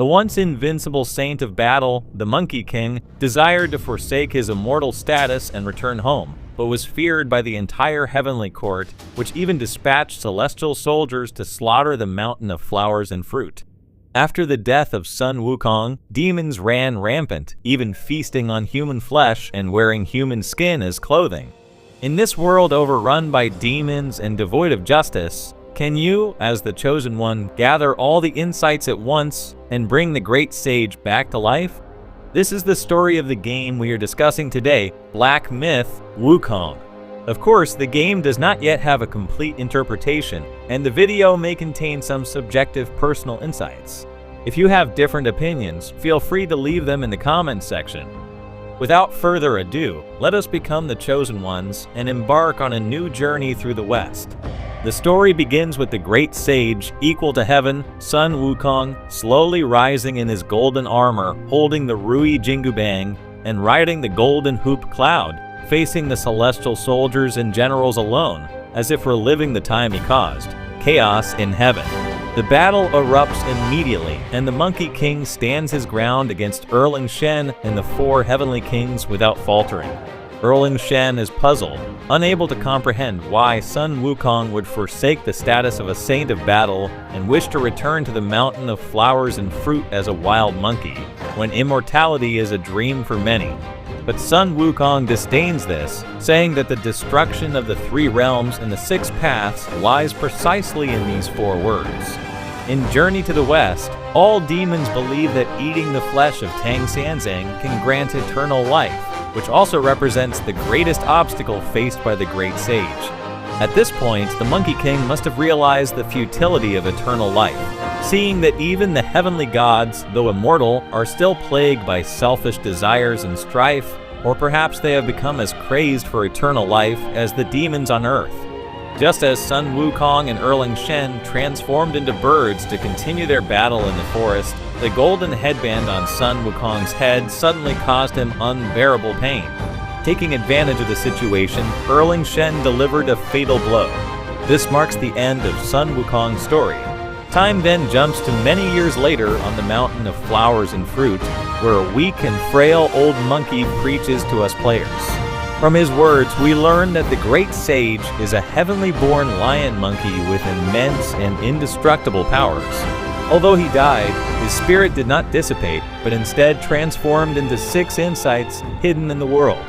The once invincible saint of battle, the Monkey King, desired to forsake his immortal status and return home, but was feared by the entire heavenly court, which even dispatched celestial soldiers to slaughter the mountain of flowers and fruit. After the death of Sun Wukong, demons ran rampant, even feasting on human flesh and wearing human skin as clothing. In this world overrun by demons and devoid of justice, can you, as the Chosen One, gather all the insights at once and bring the great sage back to life? This is the story of the game we are discussing today, Black Myth: Wukong. Of course, the game does not yet have a complete interpretation, and the video may contain some subjective personal insights. If you have different opinions, feel free to leave them in the comments section. Without further ado, let us become the Chosen Ones and embark on a new journey through the West. The story begins with the great sage, equal to heaven, Sun Wukong, slowly rising in his golden armor, holding the Rui Jingubang, and riding the golden hoop cloud, facing the celestial soldiers and generals alone, as if reliving the time he caused. Chaos in heaven. The battle erupts immediately, and the Monkey King stands his ground against Erling Shen and the four heavenly kings without faltering. Erling Shen is puzzled, unable to comprehend why Sun Wukong would forsake the status of a saint of battle and wish to return to the mountain of flowers and fruit as a wild monkey, when immortality is a dream for many. But Sun Wukong disdains this, saying that the destruction of the three realms and the six paths lies precisely in these four words. In Journey to the West, all demons believe that eating the flesh of Tang Sanzang can grant eternal life, which also represents the greatest obstacle faced by the great sage. At this point, the Monkey King must have realized the futility of eternal life, seeing that even the heavenly gods, though immortal, are still plagued by selfish desires and strife, or perhaps they have become as crazed for eternal life as the demons on earth. Just as Sun Wukong and Erling Shen transformed into birds to continue their battle in the forest, the golden headband on Sun Wukong's head suddenly caused him unbearable pain. Taking advantage of the situation, Erling Shen delivered a fatal blow. This marks the end of Sun Wukong's story. Time then jumps to many years later on the mountain of flowers and fruit, where a weak and frail old monkey preaches to us players. From his words, we learn that the great sage is a heavenly-born lion monkey with immense and indestructible powers. Although he died, his spirit did not dissipate, but instead transformed into 6 insights hidden in the world.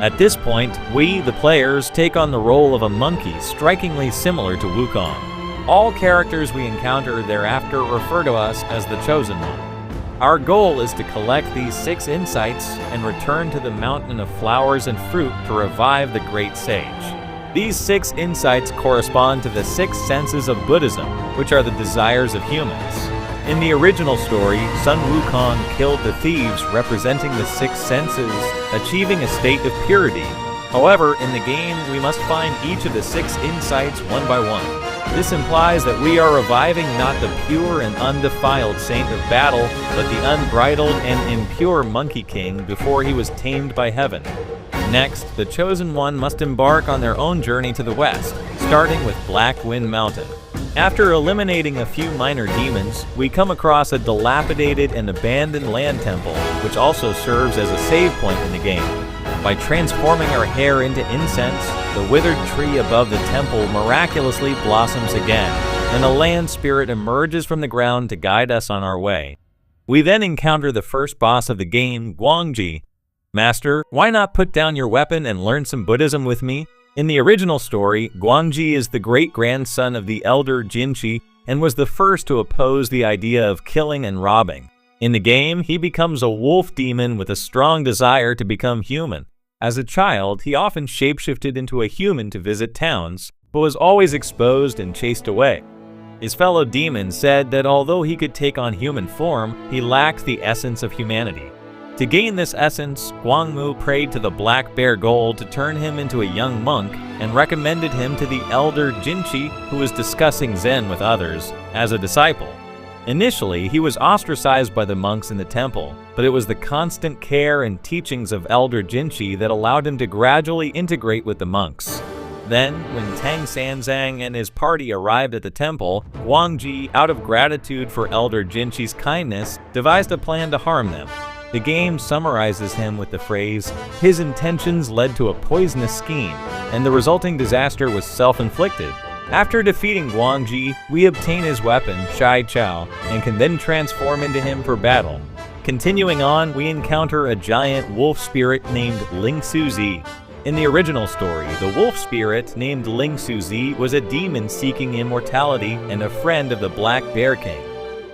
At this point, we, the players, take on the role of a monkey strikingly similar to Wukong. All characters we encounter thereafter refer to us as the Chosen One. Our goal is to collect these 6 insights and return to the mountain of flowers and fruit to revive the great sage. These 6 insights correspond to the 6 senses of Buddhism, which are the desires of humans. In the original story, Sun Wukong killed the thieves representing the 6 senses, achieving a state of purity. However, in the game, we must find each of the 6 insights one by one. This implies that we are reviving not the pure and undefiled saint of battle, but the unbridled and impure Monkey King before he was tamed by heaven. Next, the Chosen One must embark on their own journey to the west, starting with Black Wind Mountain. After eliminating a few minor demons, we come across a dilapidated and abandoned land temple, which also serves as a save point in the game. By transforming our hair into incense, the withered tree above the temple miraculously blossoms again, and a land spirit emerges from the ground to guide us on our way. We then encounter the first boss of the game, Guangji. Master, why not put down your weapon and learn some Buddhism with me? In the original story, Guangji is the great-grandson of the elder Jinchi and was the first to oppose the idea of killing and robbing. In the game, he becomes a wolf demon with a strong desire to become human. As a child, he often shapeshifted into a human to visit towns, but was always exposed and chased away. His fellow demons said that although he could take on human form, he lacked the essence of humanity. To gain this essence, Guangmu prayed to the Black Bear Gold to turn him into a young monk and recommended him to the elder Jinchi, who was discussing Zen with others, as a disciple. Initially, he was ostracized by the monks in the temple, but it was the constant care and teachings of Elder Jinchi that allowed him to gradually integrate with the monks. Then, when Tang Sanzang and his party arrived at the temple, Guangji, out of gratitude for Elder Jinchi's kindness, devised a plan to harm them. The game summarizes him with the phrase, "His intentions led to a poisonous scheme, and the resulting disaster was self-inflicted." After defeating Guangji, we obtain his weapon, Shai Chao, and can then transform into him for battle. Continuing on, we encounter a giant wolf spirit named Ling Suzi. In the original story, the wolf spirit named Ling Suzi was a demon seeking immortality and a friend of the Black Bear King.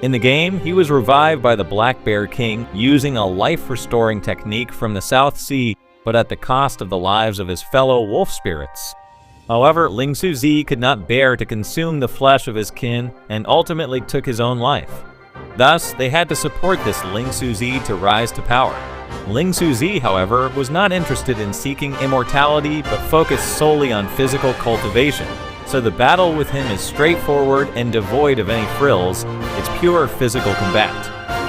In the game, he was revived by the Black Bear King using a life-restoring technique from the South Sea, but at the cost of the lives of his fellow wolf spirits. However, Ling Suzi could not bear to consume the flesh of his kin and ultimately took his own life. Thus, they had to support this Ling Suzi to rise to power. Ling Suzi, however, was not interested in seeking immortality but focused solely on physical cultivation, so the battle with him is straightforward and devoid of any frills. It's pure physical combat.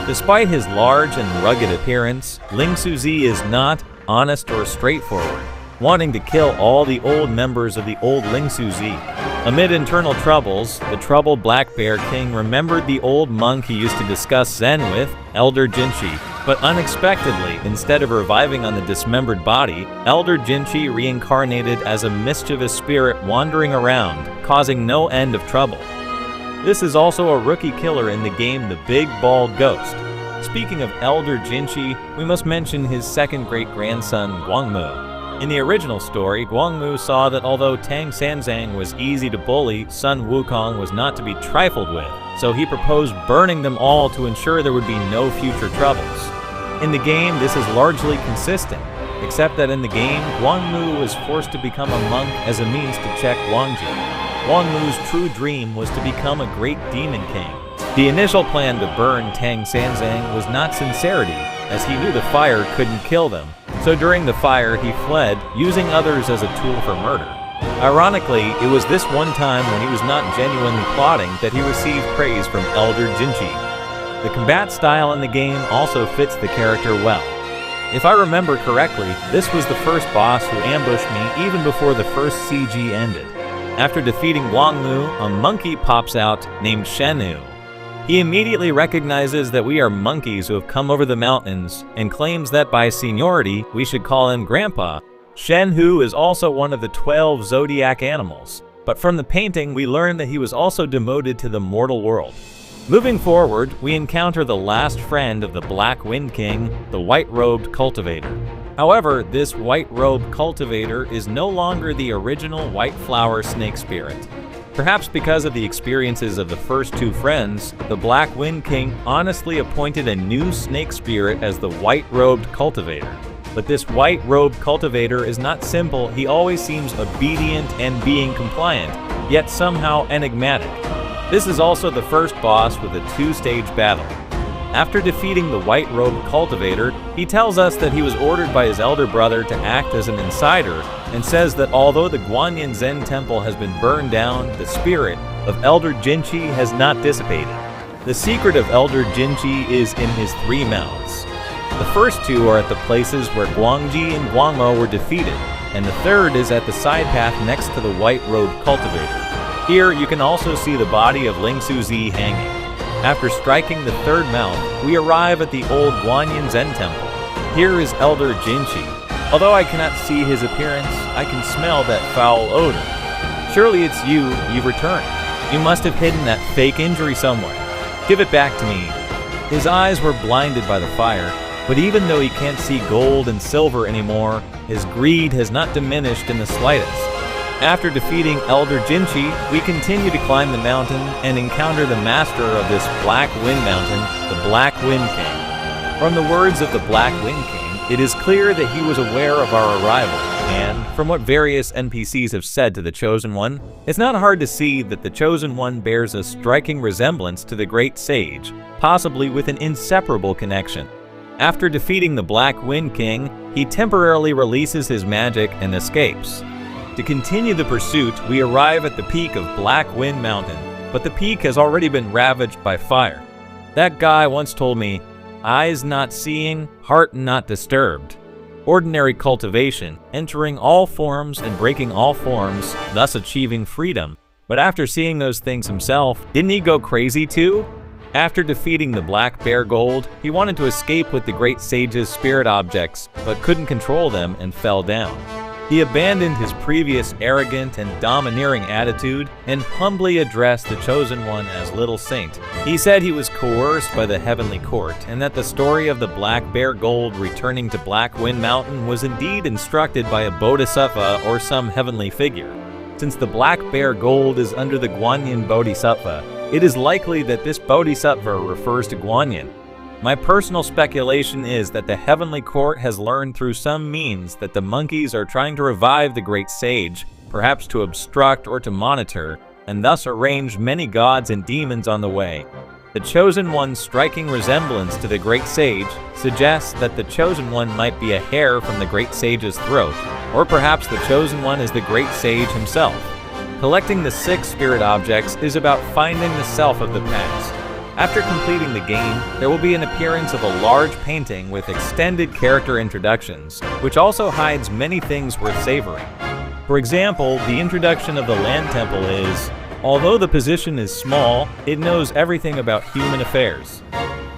Despite his large and rugged appearance, Ling Suzi is not honest or straightforward, wanting to kill all the old members of the old Ling Suzi. Amid internal troubles, the troubled Black Bear King remembered the old monk he used to discuss Zen with, Elder Jinchi, but unexpectedly, instead of reviving on the dismembered body, Elder Jinchi reincarnated as a mischievous spirit wandering around, causing no end of trouble. This is also a rookie killer in the game The Big Bald Ghost. Speaking of Elder Jinchi, we must mention his second great-grandson, Guangmu. In the original story, Guangmu saw that although Tang Sanzang was easy to bully, son Wukong was not to be trifled with, so he proposed burning them all to ensure there would be no future troubles. In the game, this is largely consistent, except that in the game, Guangmu was forced to become a monk as a means to check Guangji. Guangmu's true dream was to become a great demon king. The initial plan to burn Tang Sanzang was not sincerity, as he knew the fire couldn't kill them. So during the fire, he fled, using others as a tool for murder. Ironically, it was this one time when he was not genuinely plotting that he received praise from Elder Jinchi. The combat style in the game also fits the character well. If I remember correctly, this was the first boss who ambushed me even before the first CG ended. After defeating Guangmu, a monkey pops out named Shenhu. He immediately recognizes that we are monkeys who have come over the mountains and claims that by seniority, we should call him Grandpa. Shenhu is also one of the 12 zodiac animals, but from the painting we learn that he was also demoted to the mortal world. Moving forward, we encounter the last friend of the Black Wind King, the white-robed cultivator. However, this white-robed cultivator is no longer the original white flower snake spirit. Perhaps because of the experiences of the first two friends, the Black Wind King honestly appointed a new snake spirit as the white-robed cultivator. But this white-robed cultivator is not simple, he always seems obedient and being compliant, yet somehow enigmatic. This is also the first boss with a two-stage battle. After defeating the white-robed cultivator, he tells us that he was ordered by his elder brother to act as an insider and says that although the Guanyin Zen temple has been burned down, the spirit of Elder Jinchi has not dissipated. The secret of Elder Jinchi is in his three mouths. The first two are at the places where Guangji and Guangmo were defeated, and the third is at the side path next to the white-robed cultivator. Here you can also see the body of Ling Suzi hanging. After striking the third mount, we arrive at the old Guanyin Zen temple. Here is Elder Jinchi. Although I cannot see his appearance, I can smell that foul odor. Surely it's you, you've returned. You must have hidden that fake injury somewhere. Give it back to me. His eyes were blinded by the fire, but even though he can't see gold and silver anymore, his greed has not diminished in the slightest. After defeating Elder Jinchi, we continue to climb the mountain and encounter the master of this Black Wind Mountain, the Black Wind King. From the words of the Black Wind King, it is clear that he was aware of our arrival, and from what various NPCs have said to the Chosen One, it's not hard to see that the Chosen One bears a striking resemblance to the Great Sage, possibly with an inseparable connection. After defeating the Black Wind King, he temporarily releases his magic and escapes. To continue the pursuit, we arrive at the peak of Black Wind Mountain, but the peak has already been ravaged by fire. That guy once told me, "Eyes not seeing, heart not disturbed." ordinary cultivation, entering all forms and breaking all forms, thus achieving freedom. But after seeing those things himself, didn't he go crazy too? After defeating the Black Bear Gold, he wanted to escape with the great sage's spirit objects, but couldn't control them and fell down. He abandoned his previous arrogant and domineering attitude and humbly addressed the Chosen One as Little Saint. He said he was coerced by the heavenly court and that the story of the Black Bear Gold returning to Black Wind Mountain was indeed instructed by a bodhisattva or some heavenly figure. Since the Black Bear Gold is under the Guanyin Bodhisattva, it is likely that this bodhisattva refers to Guanyin. My personal speculation is that the heavenly court has learned through some means that the monkeys are trying to revive the great sage, perhaps to obstruct or to monitor, and thus arrange many gods and demons on the way. The Chosen One's striking resemblance to the great sage suggests that the Chosen One might be a hair from the great sage's throat, or perhaps the Chosen One is the great sage himself. Collecting the 6 spirit objects is about finding the self of the past. After completing the game, there will be an appearance of a large painting with extended character introductions, which also hides many things worth savoring. For example, the introduction of the Land Temple is, although the position is small, it knows everything about human affairs.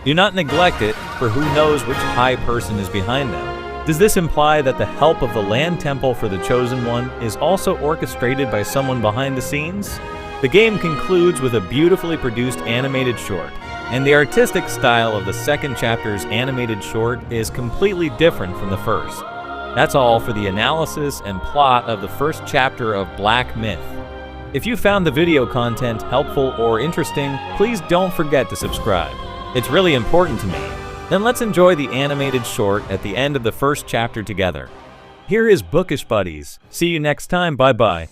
Do not neglect it, for who knows which high person is behind them. Does this imply that the help of the Land Temple for the Chosen One is also orchestrated by someone behind the scenes? The game concludes with a beautifully produced animated short, and the artistic style of the second chapter's animated short is completely different from the first. That's all for the analysis and plot of the first chapter of Black Myth. If you found the video content helpful or interesting, please don't forget to subscribe. It's really important to me. Then let's enjoy the animated short at the end of the first chapter together. Here is Bookish Buddies. See you next time. Bye-bye.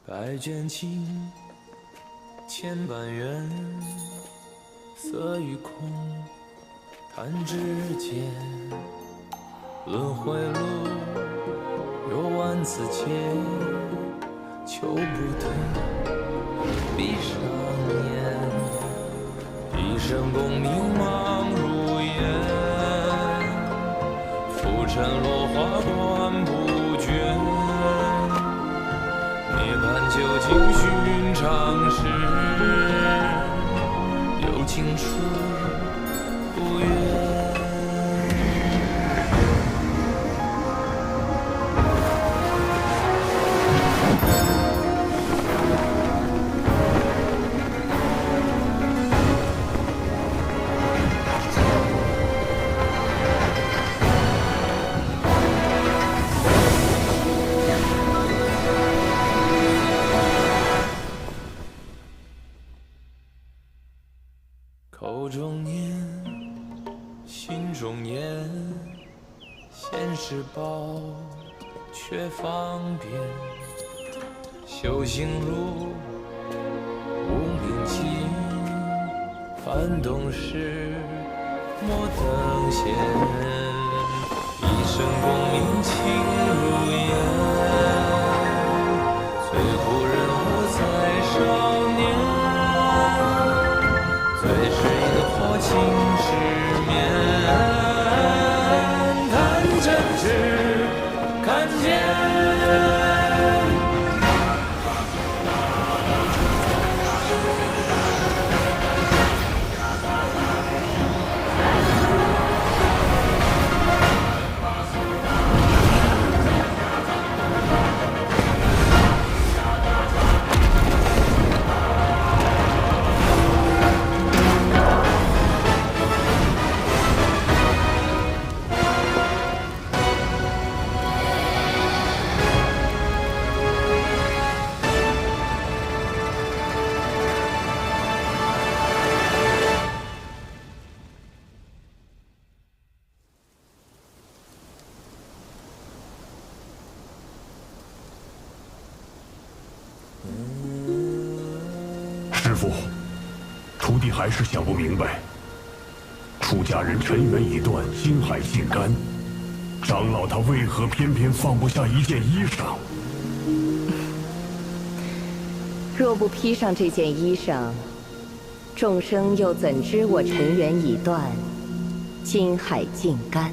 百卷情，千般缘，色与空，弹指间。轮回路，有万次劫，求不得，闭上眼，一生功名忙如烟，浮沉落花断不绝。涅槃究竟寻常事，有情处不远。口中念，心中言，现世报，却方便。修行路，无名尽，幡动时，莫等闲。一生功名情如烟，最后人物在少年。最是萤火情失眠，看真挚，看见。师父，徒弟还是想不明白，出家人尘缘已断，心海尽干，长老他为何偏偏放不下一件衣裳？若不披上这件衣裳，众生又怎知我尘缘已断，心海尽干？